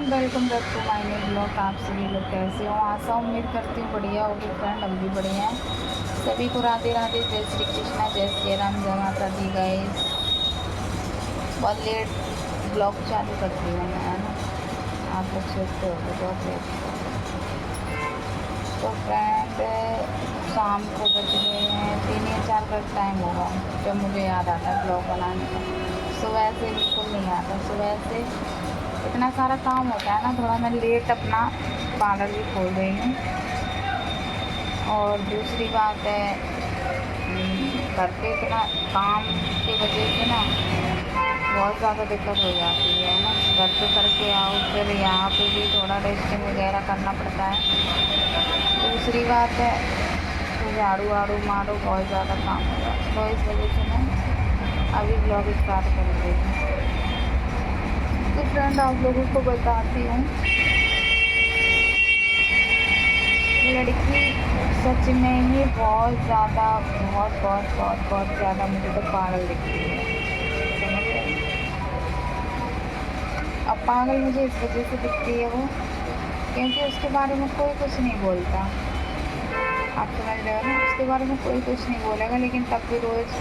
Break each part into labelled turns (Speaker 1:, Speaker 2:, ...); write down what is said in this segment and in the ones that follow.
Speaker 1: Welcome back to my new blog. आप सभी लोग कैसे हो? आशा उम्मीद करती हूँ बढ़िया होगी फ्रेंड, हम भी बढ़िया हैं। सभी को राधे राधे, जय श्री कृष्णा, जय श्री राम, जय माता दी। गाइस बहुत लेट ब्लॉग चालू करती हूँ मैं, है ना? आप लोग सोचते हो बहुत लेट। तो फ्रेंड शाम को बज गए हैं 3 या 4 का टाइम होगा जब मुझे याद आता है ब्लॉग बनाने का। सुबह से बिल्कुल नहीं आता, सुबह से इतना सारा काम होता है ना, थोड़ा मैं लेट अपना पार्लर भी खोल रही हूँ। और दूसरी बात है घर पे इतना काम की वजह से ना बहुत ज़्यादा दिक्कत हो जाती है ना। घर पे करके आओ, फिर यहाँ पे भी थोड़ा रेस्टिंग वगैरह करना पड़ता है। दूसरी बात है तो झाड़ू वाड़ू मारो, बहुत ज़्यादा काम होता है, तो इस वजह से मैं अभी ब्लॉग स्टार्ट कर रही हूँ। तो फ्रेंड आप लोगों को बताती हूँ, लड़की सच में ही बहुत ज़्यादा बहुत बहुत बहुत बहुत ज़्यादा मुझे तो पागल दिखती है, समझ रहे? अब पागल मुझे इस वजह से दिखती है वो, क्योंकि उसके बारे में कोई कुछ नहीं बोलता। आप समझ रहे हो ना? उसके बारे में कोई कुछ नहीं बोलेगा, लेकिन तब भी रोज़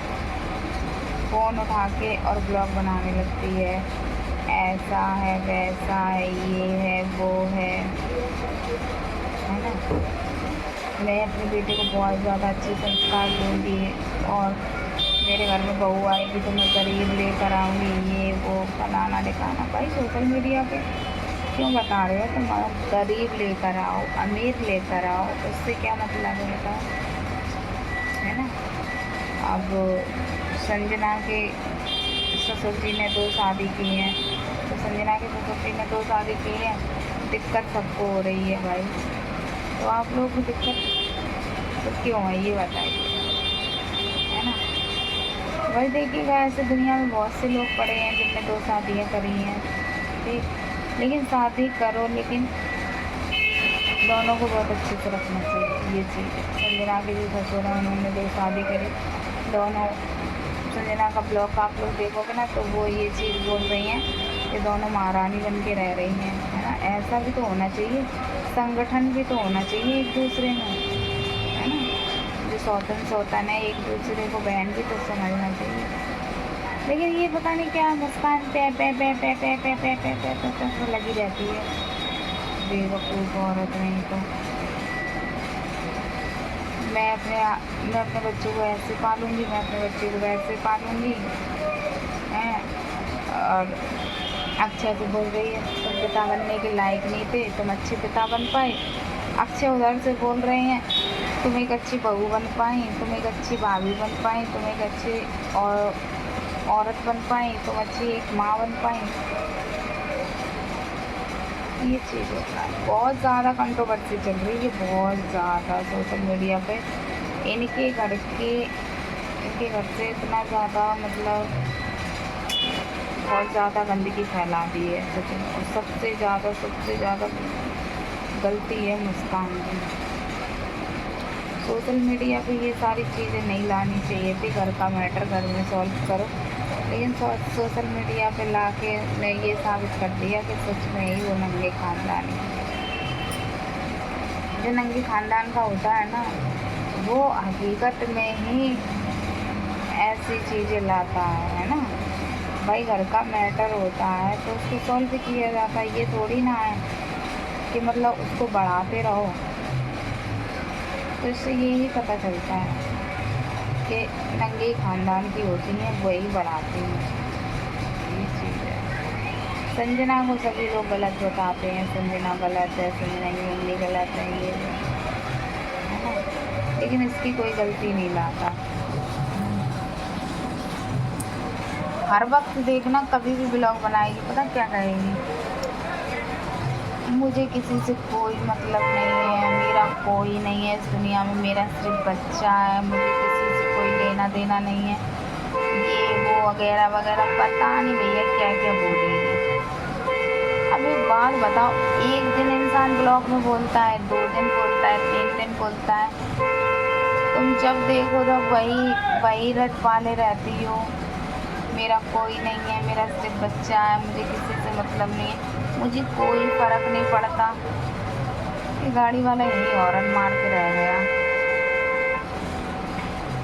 Speaker 1: फ़ोन उठा के और ब्लॉग बनाने लगती है। ऐसा है, वैसा है, ये है, वो है ना? मैं अपने बेटे को बहुत ज़्यादा अच्छे संस्कार दूँगी, और मेरे घर में बहू आएगी तो मैं गरीब लेकर आऊँगी, ये वो फलाना ढिकाना। भाई सोशल मीडिया पे क्यों बता रहे हो तुम? गरीब लेकर आओ, अमीर लेकर आओ, उससे क्या मतलब है बताओ, है ना? अब संजना के ससुर जी ने 2 शादी की हैं, तो संजना के ससुर जी ने 2 शादी की हैं, दिक्कत सबको हो रही है भाई। तो आप लोगों को दिक्कत तो क्यों है ये बताइए, है ना? वही देखिएगा, ऐसे दुनिया में बहुत से लोग पड़े हैं जिनने 2 शादियाँ करी हैं, ठीक। लेकिन शादी करो, लेकिन दोनों को बहुत अच्छे से रखना चाहिए, ये चीज़। संजना के जो ससुर हैं उन्होंने 2 शादी करी, दोनों। संजना का ब्लॉग आप लोग देखोगे ना तो वो ये चीज़ बोल रही हैं कि दोनों महारानी बन के रह रही हैं, है ना? ऐसा भी तो होना चाहिए, संगठन भी तो होना चाहिए एक दूसरे में, है ना? जो सौतन सौतन है, एक दूसरे को बहन भी तो समझना चाहिए। लेकिन ये पता नहीं क्या मुस्कान पे पे पे पे पे पे पे पे पे पे पे पे लगी रहती है, बेवकूफ़ औरत नहीं तो। मैं अपने बच्चों को ऐसे पालूँगी, मैं अपने बच्चे को वैसे पालूँगी, हैं? और अक्षय से बोल रही है तुम पिता बनने के लायक नहीं थे, तुम अच्छे पिता बन पाए। अक्षय उधर से बोल रहे हैं तुम एक अच्छी बहू बन पाई, तुम एक अच्छी भाभी बन पाई, तुम एक अच्छी औरत बन पाई, तुम अच्छी एक माँ बन पाई। ये चीज़ होता है, बहुत ज़्यादा कंट्रोवर्सी चल रही है, बहुत ज़्यादा सोशल मीडिया पे। इनके घर से इतना ज़्यादा मतलब बहुत ज़्यादा गंदगी फैला दी है सच में। और सबसे ज़्यादा गलती है मुस्कान की। सोशल मीडिया पे ये सारी चीज़ें नहीं लानी चाहिए थी, घर का मैटर घर में सॉल्व करो। लेकिन सोशल मीडिया पे ला के ने ये साबित कर दिया कि सच में ही वो नंगे खानदानी है। जो नंगे खानदान का होता है ना, वो हकीकत में ही ऐसी चीज़ें लाता है ना। भाई घर का मैटर होता है तो उसको सॉल्व किया जाता है, ये थोड़ी ना है कि मतलब उसको बढ़ाते रहो। तो इससे यही पता चलता है कि नंगे खानदान की होती हैं, वही बढ़ाती हैं, ये चीज़ है। संजना को सभी लोग गलत बताते हैं, संजना गलत है, संजना की मम्मी गलत है, ये है ना? लेकिन इसकी कोई गलती नहीं लाता। हर वक्त देखना, कभी भी ब्लॉग बनाएगी पता क्या कहेगी, मुझे किसी से कोई मतलब नहीं है, मेरा कोई नहीं है इस दुनिया में, मेरा सिर्फ बच्चा है, मुझे किसी से कोई लेना देना नहीं है, ये वो वगैरह वगैरह। पता नहीं भैया क्या क्या बोलेगी। अब एक बात बताओ, एक दिन इंसान ब्लॉग में बोलता है, 2 दिन बोलता है, 3 दिन बोलता है, तुम जब देखो तब वही रट पाले रहती हो, मेरा कोई नहीं है, मेरा सिर्फ बच्चा है, मुझे किसी से मतलब नहीं है। मुझे कोई फर्क नहीं पड़ता। ये गाड़ी वाला यही हॉर्न मार के रह गया।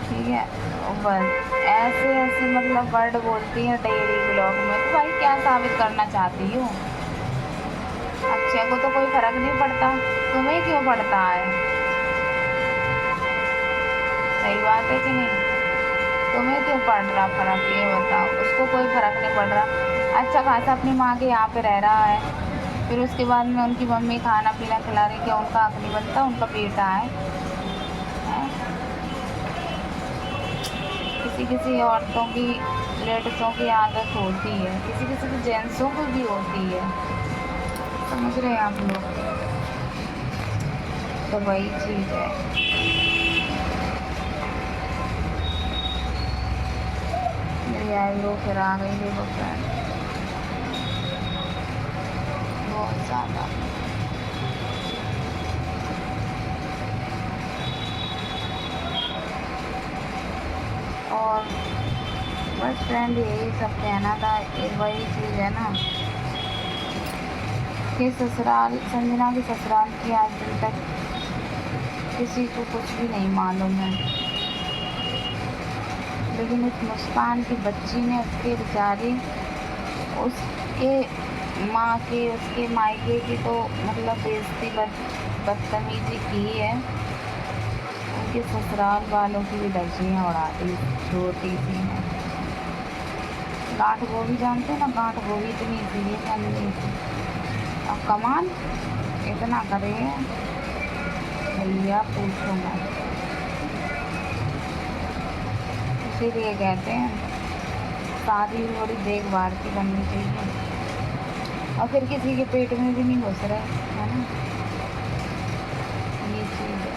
Speaker 1: ठीक है, और बस ऐसे ऐसे मतलब वर्ड बोलती है डेली ब्लॉग में। तो भाई क्या साबित करना चाहती हूँ? अक्षय को तो कोई फर्क नहीं पड़ता, तुम्हें क्यों पड़ता है? सही बात है कि नहीं? तुम्हें क्यों पड़ रहा फर्क, ये बताओ। उसको कोई फर्क नहीं पड़ रहा, अच्छा खासा अपनी माँ के यहाँ पे रह रहा है, फिर उसके बाद में उनकी मम्मी खाना पीना खिला रही। क्या उनका हक नहीं बनता? उनका बेटा है, हैं? किसी किसी औरतों की, लेडीज़ों की आदत होती है, किसी किसी की जेंट्सों को भी होती है, समझ रहे हैं आप लोग? तो वही चीज़ है। मेरी आईब्रो फिर आ गई देखो फ्रेंड, बहुत ज़्यादा। और बस फ्रेंड यही सब कहना था। ये वही चीज़ है ना कि ससुराल, संजना के ससुराल की आज दिन तक किसी को कुछ भी नहीं मालूम है, लेकिन उस मुस्कान की बच्ची ने उसके बेचारी, उसके माँ की, उसके मायके की तो मतलब बेइज्जती, बदतमीजी की है। उनके ससुराल वालों की भी धज्जियाँ उड़ा दी, छोटी सी हैं। गांठ गोभी जानते हो ना, गांठ गोभी इतनी सी है, नन्ही सी, और कमाल इतना करे भैया पूछो मत। इसीलिए कहते हैं शादी थोड़ी देखभाल की करनी चाहिए, और फिर किसी के पेट में भी नहीं घुस रहे, है ना? ये चीज़ है।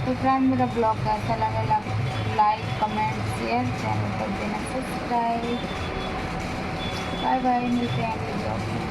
Speaker 1: तो फ्रेंड मेरा ब्लॉग कैसा लगा, लाइक कमेंट शेयर, चैनल कर देना सब्सक्राइब। बाय बाय, मिलते हैं अगले ब्लॉग में।